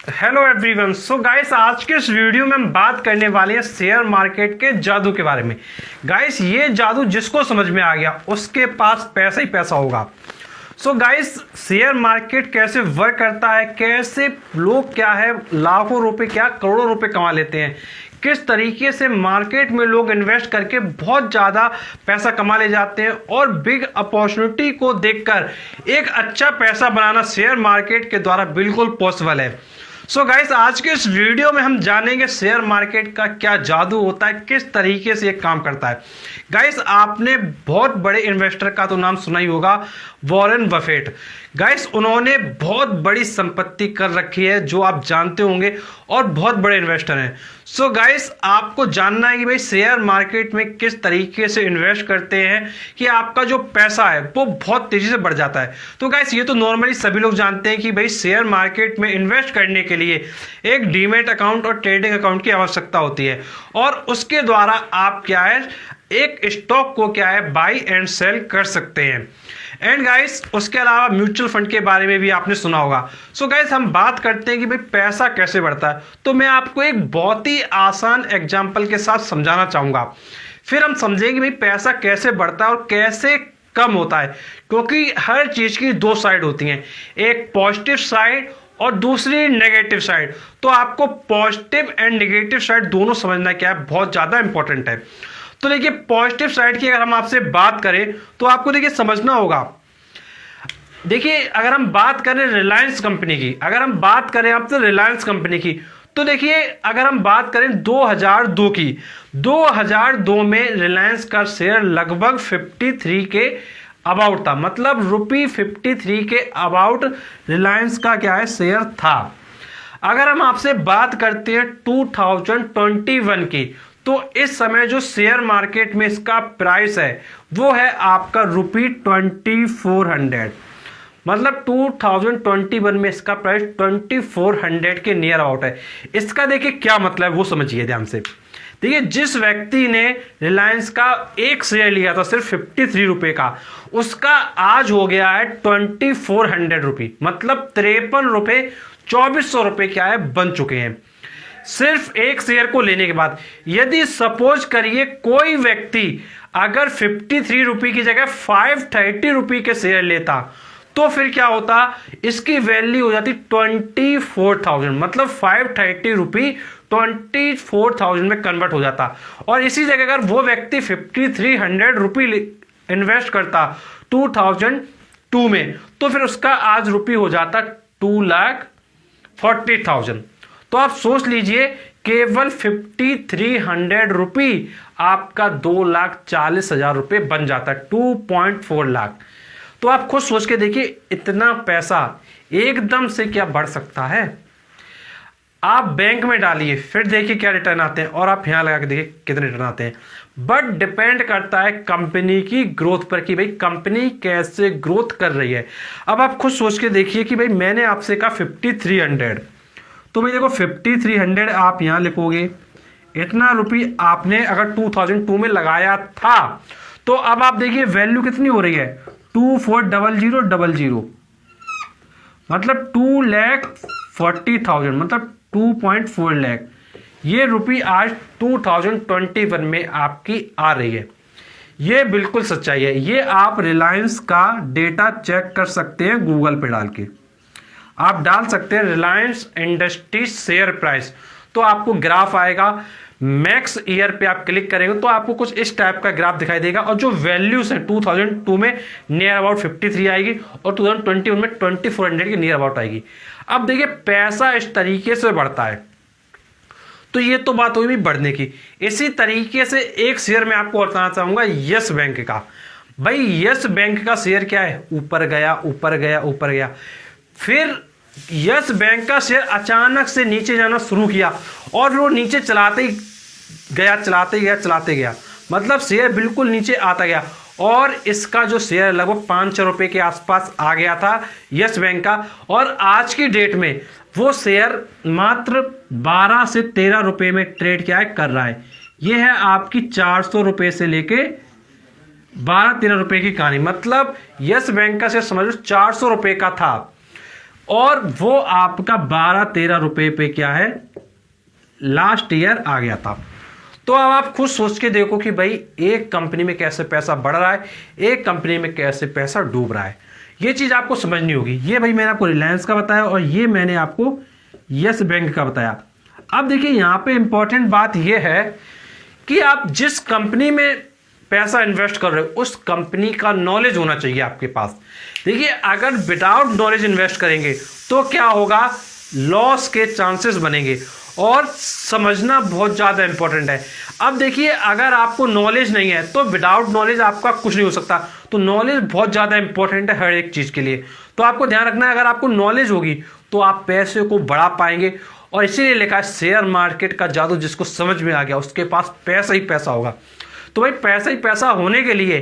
Hello everyone. So guys, आज के इस वीडियो में हम बात करने वाले हैं शेयर मार्केट के जादू के बारे में। गाइस, ये जादू जिसको समझ में आ गया उसके पास पैसा ही पैसा होगा। सो गाइस, शेयर मार्केट कैसे वर्क करता है, कैसे लोग क्या है लाखों रुपए क्या करोड़ों रुपए कमा लेते हैं, किस तरीके से मार्केट में लोग इन्वेस्ट करके बहुत ज़्यादा पैसा कमा ले जाते हैं और बिग अपॉर्चुनिटी को देखकर एक अच्छा पैसा बनाना शेयर मार्केट के द्वारा बिल्कुल पॉसिबल है। सो गाइस, आज के इस वीडियो में हम जानेंगे शेयर मार्केट का क्या जादू होता है, किस तरीके से ये काम करता है। गाइस, आपने बहुत बड़े इन्वेस्टर का तो नाम सुना ही होगा, वॉरेन बफेट। गाइस, उन्होंने बहुत बड़ी संपत्ति कर रखी है जो आप जानते होंगे और बहुत बड़े इन्वेस्टर हैं। सो गाइस, आपको जानना है कि भाई शेयर मार्केट में किस तरीके से इन्वेस्ट करते हैं कि आपका जो पैसा है वो बहुत तेजी से बढ़ जाता है। तो गाइस, ये तो नॉर्मली सभी लोग जानते हैं कि भाई शेयर मार्केट में इन्वेस्ट करने के लिए एक डीमैट अकाउंट और ट्रेडिंग अकाउंट की आवश्यकता होती है और उसके द्वारा आप क्या है एक स्टॉक को क्या है बाई एंड सेल कर सकते हैं। एंड गाइस, उसके अलावा म्यूचुअल फंड के बारे में भी आपने सुना होगा। सो गाइस, हम बात करते हैं कि भाई पैसा कैसे बढ़ता है, तो मैं आपको एक बहुत ही आसान एग्जांपल के साथ समझाना चाहूंगा, फिर हम समझेंगे भाई पैसा कैसे बढ़ता है और कैसे कम होता है। क्योंकि हर चीज की दो साइड होती हैं, एक पॉजिटिव साइड और दूसरी नेगेटिव साइड। तो आपको पॉजिटिव एंड नेगेटिव साइड दोनों समझना क्या है, बहुत ज्यादा इंपॉर्टेंट है। तो देखिए, पॉजिटिव साइड की अगर हम आपसे बात करें तो आपको देखिए समझना होगा। देखिए, अगर हम बात करें रिलायंस कंपनी की, अगर हम बात करें आपसे रिलायंस कंपनी की, तो देखिए अगर हम बात करें 2002 की, 2002 में रिलायंस का शेयर लगभग 53 के अबाउट था, मतलब ₹53 के अबाउट रिलायंस का क्या है शेयर था। अगर हम आपसे बात करते हैं 2021 की, तो इस समय जो शेयर मार्केट में इसका प्राइस है वो है आपका ₹2400, मतलब 2021 में इसका प्राइस 2400 के नियर अबाउट है। इसका देखिए क्या मतलब है वो समझिए ध्यान से। देखिए, जिस व्यक्ति ने रिलायंस का एक शेयर लिया था सिर्फ 53 रुपए का, उसका आज हो गया है 2400 रुपये, मतलब 53 रुपये 2400 रुपये क्या है बन चुके हैं सिर्फ एक शेयर को लेने के बाद। यदि सपोज करिए कोई व्यक्ति अगर 53 रुपये की जगह 530 रुपये के शेयर लेता तो फिर क्या होता, इसकी वैल्यू हो जाती 24,000, मतलब 530 रुपये 24,000 में कन्वर्ट हो जाता। और इसी जगह अगर वो व्यक्ति 5300 रुपये इन्वेस्ट करता 2002 में, तो फिर उसका आज रुपये हो जाता 2,40,000। तो आप सोच लीजिए, केवल 5300 रुपये आपका 2,40,000 रुपये बन जाता है, 2.4 लाख। तो आप खुद सोच के देखिए, इतना पैसा एकदम से क्या बढ़ सकता है। आप बैंक में डालिए, फिर देखिए क्या रिटर्न आते हैं, और आप यहां लगा के देखिए कितने रिटर्न आते हैं। बट डिपेंड करता है कंपनी की ग्रोथ पर कि भाई कंपनी कैसे ग्रोथ कर रही है। अब आप खुद सोच के देखिए कि भाई मैंने आपसे कहा 5300, तो भाई देखो 5300 आप यहां लिखोगे, इतना रुपये आपने अगर 2002 में लगाया था, तो अब आप देखिए वैल्यू कितनी हो रही है 240000, मतलब 2,40,000, मतलब 2.4 लाख। ये रुपये आज 2021 में आपकी आ रही है। ये बिल्कुल सच्चाई है। ये आप रिलायंस का डेटा चेक कर सकते हैं गूगल पे डाल के। आप डाल सकते हैं रिलायंस इंडस्ट्रीज शेयर प्राइस, तो आपको ग्राफ आएगा। मैक्स ईयर पे आप क्लिक करेंगे तो आपको कुछ इस टाइप का ग्राफ दिखाई देगा, और जो वैल्यूज है 2002 में नियर अबाउट 53 आएगी और 2021 में 2400 के नियर अबाउट आएगी। अब देखिए पैसा इस तरीके से बढ़ता है। तो ये तो बात हुई बढ़ने की। इसी तरीके से एक शेयर मैं आपको बताना चाहूंगा यस बैंक का। भाई यस बैंक का शेयर क्या है, ऊपर गया ऊपर गया ऊपर गया, फिर यस बैंक का शेयर अचानक से नीचे जाना शुरू किया और वो नीचे चलाते ही गया चलाते गया चलाते गया, मतलब शेयर बिल्कुल नीचे आता गया। और इसका जो शेयर लगभग 500 रुपये के आसपास आ गया था यस बैंक का, और आज की डेट में वो शेयर मात्र 12 से 13 रुपये में ट्रेड क्या है कर रहा है। ये है आपकी 400 रुपये से लेके 12-13 रुपये की कहानी। मतलब यस बैंक का शेयर समझ लो 400 रुपये का था और वो आपका 12-13 रुपए पे क्या है लास्ट ईयर आ गया था। तो अब आप खुद सोच के देखो कि भाई एक कंपनी में कैसे पैसा बढ़ रहा है, एक कंपनी में कैसे पैसा डूब रहा है। ये चीज आपको समझनी होगी। ये भाई मैंने आपको रिलायंस का बताया और ये मैंने आपको यस बैंक का बताया। अब देखिए यहां पे इंपॉर्टेंट बात यह है कि आप जिस कंपनी में पैसा इन्वेस्ट कर रहे हो उस कंपनी का नॉलेज होना चाहिए आपके पास। देखिए अगर विदाउट नॉलेज इन्वेस्ट करेंगे तो क्या होगा, लॉस के चांसेस बनेंगे और समझना बहुत ज़्यादा इंपॉर्टेंट है। अब देखिए अगर आपको नॉलेज नहीं है तो विदाउट नॉलेज आपका कुछ नहीं हो सकता। तो नॉलेज बहुत ज़्यादा इंपॉर्टेंट है हर एक चीज़ के लिए। तो आपको ध्यान रखना है, अगर आपको नॉलेज होगी तो आप पैसे को बढ़ा पाएंगे। और इसीलिए लिखा है शेयर मार्केट का जादू जिसको समझ में आ गया उसके पास पैसा ही पैसा होगा। तो भाई पैसा ही पैसा होने के लिए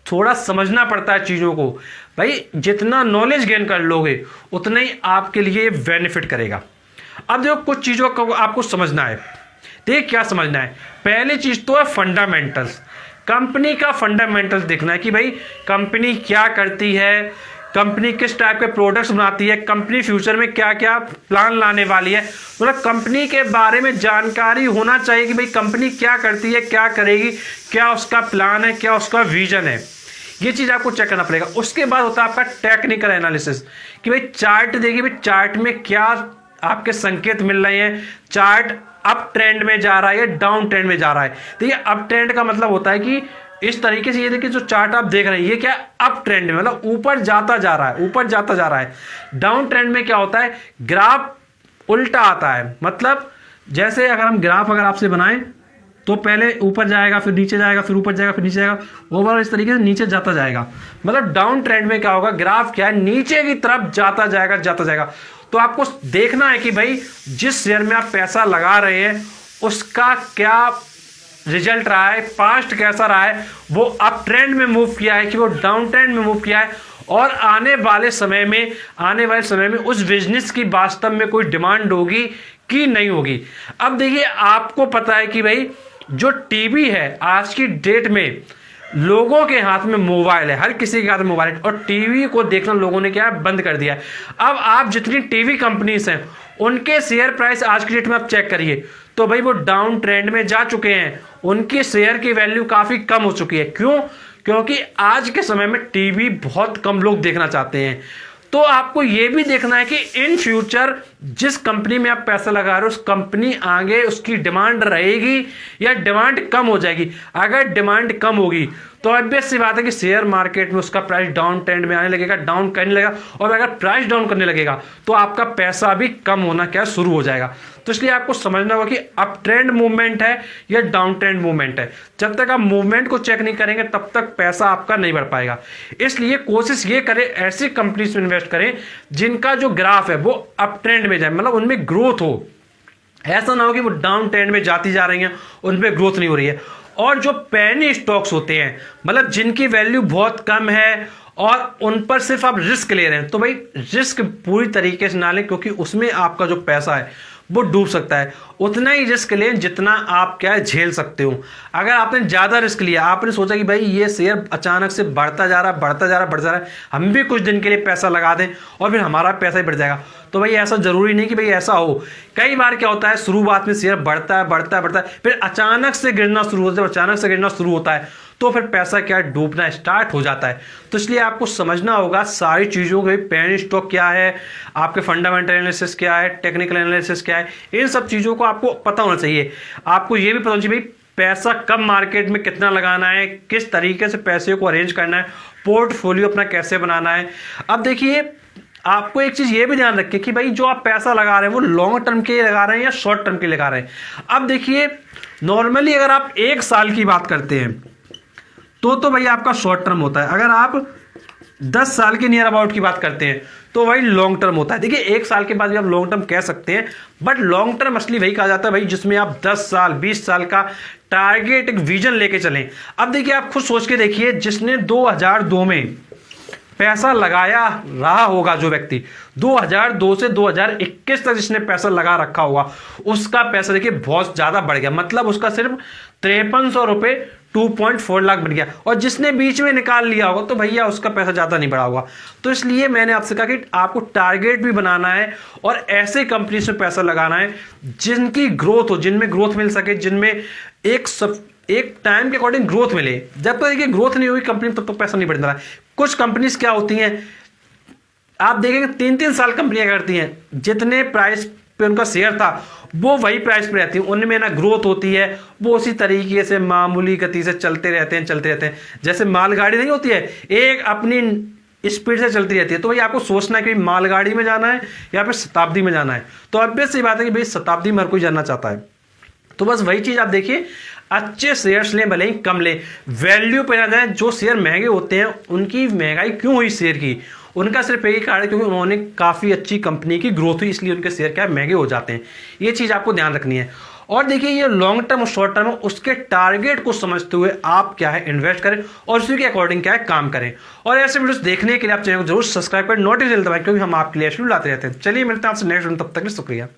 थोड़ा समझना पड़ता है चीज़ों को। भाई जितना नॉलेज गेन कर लोगे उतना ही आपके लिए बेनिफिट करेगा। अब देखो कुछ चीज़ों को आपको समझना है। देखिए क्या समझना है, पहली चीज़ तो है फंडामेंटल्स। कंपनी का फंडामेंटल्स देखना है कि भाई कंपनी क्या करती है, कंपनी किस टाइप के प्रोडक्ट्स बनाती है, कंपनी फ्यूचर में क्या क्या प्लान लाने वाली है। मतलब कंपनी के बारे में जानकारी होना चाहिए कि भाई कंपनी क्या करती है, क्या करेगी, क्या उसका प्लान है, क्या उसका विजन है। ये चीज़ आपको चेक करना पड़ेगा। उसके बाद होता है आपका टेक्निकल एनालिसिस कि भाई चार्ट देखिए, भाई चार्ट में क्या आपके संकेत मिल रहे हैं। चार्ट अप ट्रेंड में जा रहा है या डाउन ट्रेंड में जा रहा है। देखिए अप ट्रेंड का मतलब होता है कि इस तरीके से, ये देखिए जो चार्ट आप देख रहे हैं ये क्या अप ट्रेंड में, मतलब ऊपर जाता जा रहा है, ऊपर जाता जा रहा है। डाउन ट्रेंड में क्या होता है, ग्राफ उल्टा आता है। मतलब जैसे अगर हम ग्राफ अगर आपसे बनाएं तो पहले ऊपर जाएगा, फिर नीचे जाएगा, फिर ऊपर जाएगा, फिर नीचे जाएगा, ओवरऑल इस तरीके से नीचे जाता जाएगा। मतलब डाउन ट्रेंड में क्या होगा, ग्राफ क्या है नीचे की तरफ जाता जाएगा, जाता जाएगा। तो आपको देखना है कि भाई जिस शेयर में आप पैसा लगा रहे हैं उसका क्या रिजल्ट रहा है, पास्ट कैसा रहा है, वो अप ट्रेंड में मूव किया है कि वो डाउन ट्रेंड में मूव किया है, और आने वाले समय में उस बिजनेस की वास्तव में कोई डिमांड होगी कि नहीं होगी। अब देखिए आपको पता है कि भाई जो टीवी है आज की डेट में लोगों के हाथ में मोबाइल है, हर किसी के हाथ में मोबाइल है, और टीवी को देखना लोगों ने क्या है बंद कर दिया है। अब आप जितनी टीवी कंपनीज हैं उनके शेयर प्राइस आज की डेट में आप चेक करिए तो भाई वो डाउन ट्रेंड में जा चुके हैं, उनके शेयर की वैल्यू काफी कम हो चुकी है। क्यों? क्योंकि आज के समय में टीवी बहुत कम लोग देखना चाहते हैं। तो आपको यह भी देखना है कि इन फ्यूचर जिस कंपनी में आप पैसा लगा रहे हो उस कंपनी आगे उसकी डिमांड रहेगी या डिमांड कम हो जाएगी। अगर डिमांड कम होगी तो ऑब्वियस सी बात है कि शेयर मार्केट में उसका प्राइस डाउन ट्रेंड में आने लगेगा, डाउन करने लगेगा, और अगर प्राइस डाउन करने लगेगा तो आपका पैसा भी कम होना क्या शुरू हो जाएगा। तो इसलिए आपको समझना होगा कि अप ट्रेंड मूवमेंट है या डाउन ट्रेंड मूवमेंट है। जब तक आप मूवमेंट को चेक नहीं करेंगे तब तक पैसा आपका नहीं बढ़ पाएगा। इसलिए कोशिश ये करें ऐसी कंपनीज में इन्वेस्ट करें जिनका जो ग्राफ है वो अप ट्रेंड में जाए, मतलब उनमें ग्रोथ हो। ऐसा ना हो कि वो डाउन ट्रेंड में जाती जा रही हैं, उनमें ग्रोथ नहीं हो रही है। और जो पेनी स्टॉक्स होते हैं, मतलब जिनकी वैल्यू बहुत कम है और उन पर सिर्फ आप रिस्क ले रहे हैं, तो भाई रिस्क पूरी तरीके से ना लें, क्योंकि उसमें आपका जो पैसा है वो डूब सकता है। उतना ही रिस्क लें जितना आप क्या है झेल सकते हो। अगर आपने ज़्यादा रिस्क लिया, आपने सोचा कि भाई ये शेयर अचानक से बढ़ता जा रहा है, बढ़ता जा रहा है, बढ़ता जा रहा है, हम भी कुछ दिन के लिए पैसा लगा दें और फिर हमारा पैसा ही बढ़ जाएगा, तो भाई ऐसा जरूरी नहीं कि भाई ऐसा हो। कई बार क्या होता है, शुरुआत में शेयर बढ़ता है, बढ़ता है, बढ़ता है, फिर अचानक से गिरना शुरू होता है, अचानक से गिरना शुरू होता है तो फिर पैसा क्या डूबना स्टार्ट हो जाता है। तो इसलिए आपको समझना होगा सारी चीज़ों के, पेनी स्टॉक क्या है, आपके फंडामेंटल एनालिसिस क्या है, टेक्निकल एनालिसिस क्या है, इन सब चीज़ों को आपको पता होना चाहिए। आपको ये भी पता होना चाहिए भाई पैसा कब मार्केट में कितना लगाना है, किस तरीके से पैसे को अरेंज करना है, पोर्टफोलियो अपना कैसे बनाना है। अब देखिए आपको एक चीज़ ये भी ध्यान रखिए कि भाई जो आप पैसा लगा रहे हैं वो लॉन्ग टर्म के लिए लगा रहे हैं या शॉर्ट टर्म के लिए लगा रहे हैं। अब देखिए नॉर्मली अगर आप 1 साल की बात करते हैं तो भाई आपका शॉर्ट टर्म होता है। अगर आप 10 साल के नियर अबाउट की बात करते हैं तो भाई लॉन्ग टर्म होता है। देखिए 1 साल के बाद भी आप लॉन्ग टर्म कह सकते हैं, बट लॉन्ग टर्म असली वही कहा जाता है भाई जिसमें आप 10 साल 20 साल का टारगेट, एक विजन लेके चलें। अब देखिए आप खुद सोच के देखिए, जिसने 2002 में पैसा लगाया रहा होगा, जो व्यक्ति 2002 से 2021 तक जिसने पैसा लगा रखा होगा, उसका पैसा देखिए बहुत ज्यादा बढ़ गया। मतलब उसका सिर्फ 5300 रुपये 2.4 लाख बन गया, और जिसने बीच में निकाल लिया होगा तो भैया उसका पैसा ज़्यादा नहीं बढ़ा होगा। तो इसलिए मैंने आपसे कहा कि आपको टारगेट भी बनाना है और ऐसे कंपनी में पैसा लगाना है जिनकी ग्रोथ हो, जिनमें ग्रोथ मिल सके, जिनमें एक टाइम के अकॉर्डिंग ग्रोथ मिले। जब तक देखिए ग्रोथ नहीं होगी कंपनी में तब तक पैसा नहीं बढ़ने रहा। कुछ कंपनीज क्या होती हैं, आप देखेंगे 3-3 साल कंपनियां करती हैं, जितने प्राइस पे उनका शेयर था वो वही प्राइस पे रहती है, उनमें ना ग्रोथ होती है, वो उसी तरीके से मामूली गति से चलते रहते हैं। जैसे मालगाड़ी नहीं होती है, एक अपनी स्पीड से चलती रहती है। तो भाई आपको सोचना है कि मालगाड़ी में जाना है या फिर शताब्दी में जाना है। तो ऑब्वियस सी बात है कि भाई शताब्दी में हर कोई जाना चाहता है। तो बस वही चीज आप देखिए, अच्छे शेयर्स लें, भले ही कम लें, वैल्यू पे ना जाए। जो शेयर महंगे होते हैं उनकी महंगाई क्यों हुई शेयर की, उनका सिर्फ एक ही कारण है क्योंकि उन्होंने काफ़ी अच्छी कंपनी की ग्रोथ हुई, इसलिए उनके शेयर क्या है महंगे हो जाते हैं। ये चीज़ आपको ध्यान रखनी है। और देखिए ये लॉन्ग टर्म और शॉर्ट टर्म, उसके टारगेट को समझते हुए आप क्या है इन्वेस्ट करें और उसी के अकॉर्डिंग क्या है काम करें। और ऐसे वीडियोस देखने के लिए आप चैनल को जरूर सब्सक्राइब करें, नोटिफिकेशन दबाएं, क्योंकि हम आपके लिए वीडियो लाते रहते हैं। चलिए मिलते हैं आपसे नेक्स्ट वीडियो, तब तक के लिए शुक्रिया।